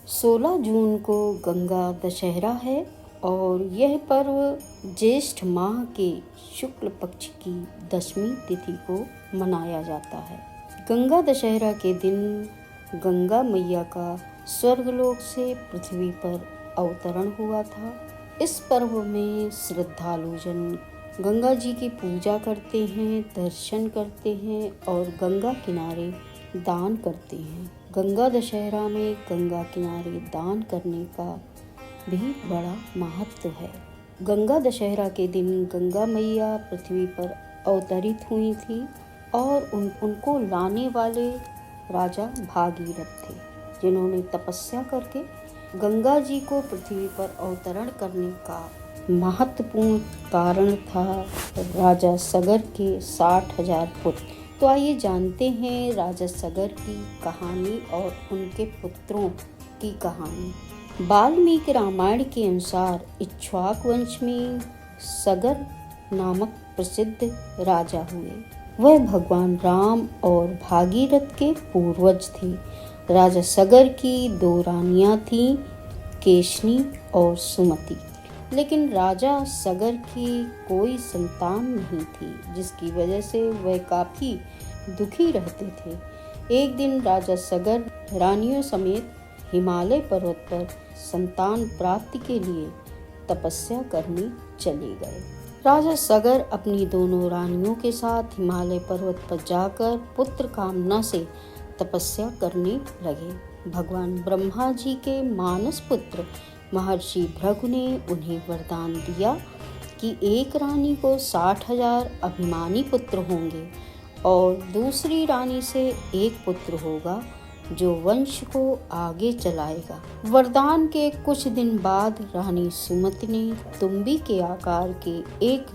16 जून को गंगा दशहरा है और यह पर्व ज्येष्ठ माह के शुक्ल पक्ष की दशमी तिथि को मनाया जाता है। गंगा दशहरा के दिन गंगा मैया का स्वर्गलोक से पृथ्वी पर अवतरण हुआ था। इस पर्व में श्रद्धालु जन गंगा जी की पूजा करते हैं, दर्शन करते हैं और गंगा किनारे दान करते हैं। गंगा दशहरा में गंगा किनारे दान करने का भी बड़ा महत्व है। गंगा दशहरा के दिन गंगा मैया पृथ्वी पर अवतरित हुई थी और उनको लाने वाले राजा भागीरथ थे, जिन्होंने तपस्या करके गंगा जी को पृथ्वी पर अवतरण करने का महत्वपूर्ण कारण था राजा सगर के 60,000 पुत्र। तो आइए जानते हैं राजा सगर की कहानी और उनके पुत्रों की कहानी। वाल्मीकि रामायण के अनुसार इक्ष्वाकु वंश में सगर नामक प्रसिद्ध राजा हुए। वह भगवान राम और भागीरथ के पूर्वज थे। राजा सगर की 2 रानियां थीं, केशनी और सुमति। लेकिन राजा सगर की कोई संतान नहीं थी, जिसकी वजह से वह काफी दुखी रहते थे। एक दिन राजा सगर रानियों समेत हिमालय पर्वत पर संतान प्राप्ति के लिए तपस्या करने चले गए। राजा सगर अपनी दोनों रानियों के साथ हिमालय पर्वत पर जाकर पुत्र कामना से तपस्या करने लगे। भगवान ब्रह्मा जी के मानस पुत्र महर्षि भृगु ने उन्हें वरदान दिया कि एक रानी को 60,000 अभिमानी पुत्र होंगे और दूसरी रानी से एक पुत्र होगा जो वंश को आगे चलाएगा। वरदान के कुछ दिन बाद रानी सुमति ने तुम्बी के आकार के एक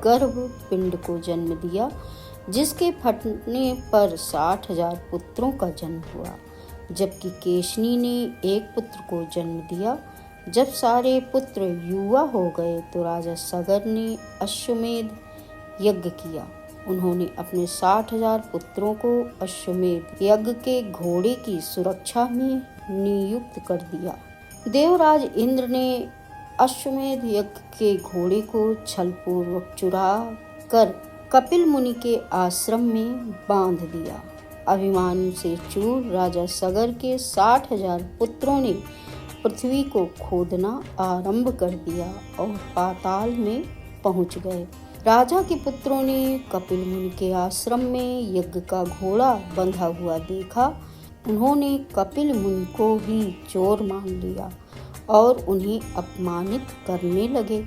गर्भ पिंड को जन्म दिया, जिसके फटने पर 60,000 पुत्रों का जन्म हुआ। जबकि केशनी ने एक पुत्र को जन्म दिया। जब सारे पुत्र युवा हो गए तो राजा सगर ने अश्वमेध यज्ञ किया। उन्होंने अपने 60,000 पुत्रों को अश्वमेध यज्ञ के घोड़े की सुरक्षा में नियुक्त कर दिया। देवराज इंद्र ने अश्वमेध यज्ञ के घोड़े को छलपूर्वक चुरा कर कपिल मुनि के आश्रम में बांध दिया। अभिमान से चूर राजा सगर के 60,000 पुत्रों ने पृथ्वी को खोदना आरंभ कर दिया और पाताल में पहुंच गए। राजा के पुत्रों ने कपिल मुनि के आश्रम में यज्ञ का घोड़ा बंधा हुआ देखा। उन्होंने कपिल मुनि को भी चोर मान लिया और उन्हें अपमानित करने लगे।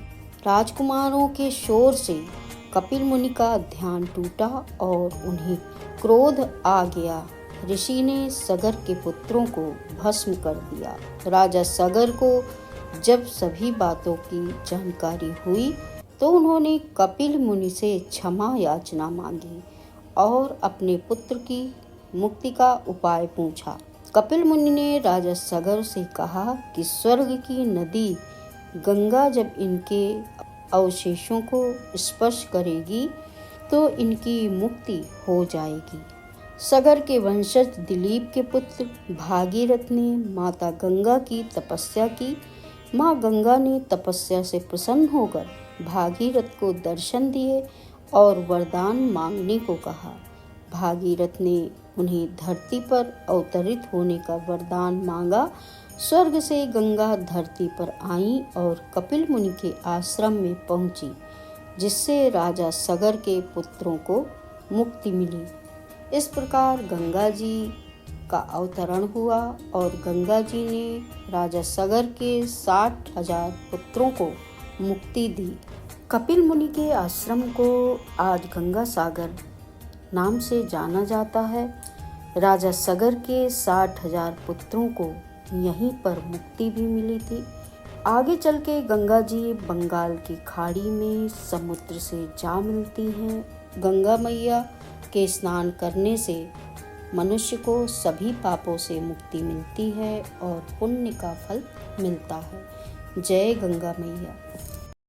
राजकुमारों के शोर से कपिल मुनि का ध्यान टूटा और उन्हें क्रोध आ गया। ऋषि ने सगर के पुत्रों को भस्म कर दिया। राजा सगर को जब सभी बातों की जानकारी हुई तो उन्होंने कपिल मुनि से क्षमा याचना मांगी और अपने पुत्र की मुक्ति का उपाय पूछा। कपिल मुनि ने राजा सगर से कहा कि स्वर्ग की नदी गंगा जब इनके अवशेषों को स्पर्श करेगी तो इनकी मुक्ति हो जाएगी। सगर के वंशज दिलीप के पुत्र भागीरथ ने माता गंगा की तपस्या की। माँ गंगा ने तपस्या से प्रसन्न होकर भागीरथ को दर्शन दिए और वरदान मांगने को कहा। भागीरथ ने उन्हें धरती पर अवतरित होने का वरदान मांगा। स्वर्ग से गंगा धरती पर आई और कपिल मुनि के आश्रम में पहुंची, जिससे राजा सगर के पुत्रों को मुक्ति मिली। इस प्रकार गंगा जी का अवतरण हुआ और गंगा जी ने राजा सगर के 60,000 पुत्रों को मुक्ति दी। कपिल मुनि के आश्रम को आज गंगा सागर नाम से जाना जाता है। राजा सगर के 60,000 पुत्रों को यहीं पर मुक्ति भी मिली थी। आगे चल के गंगा जी बंगाल की खाड़ी में समुद्र से जा मिलती हैं। गंगा मैया के स्नान करने से मनुष्य को सभी पापों से मुक्ति मिलती है और पुण्य का फल मिलता है। जय गंगा मैया।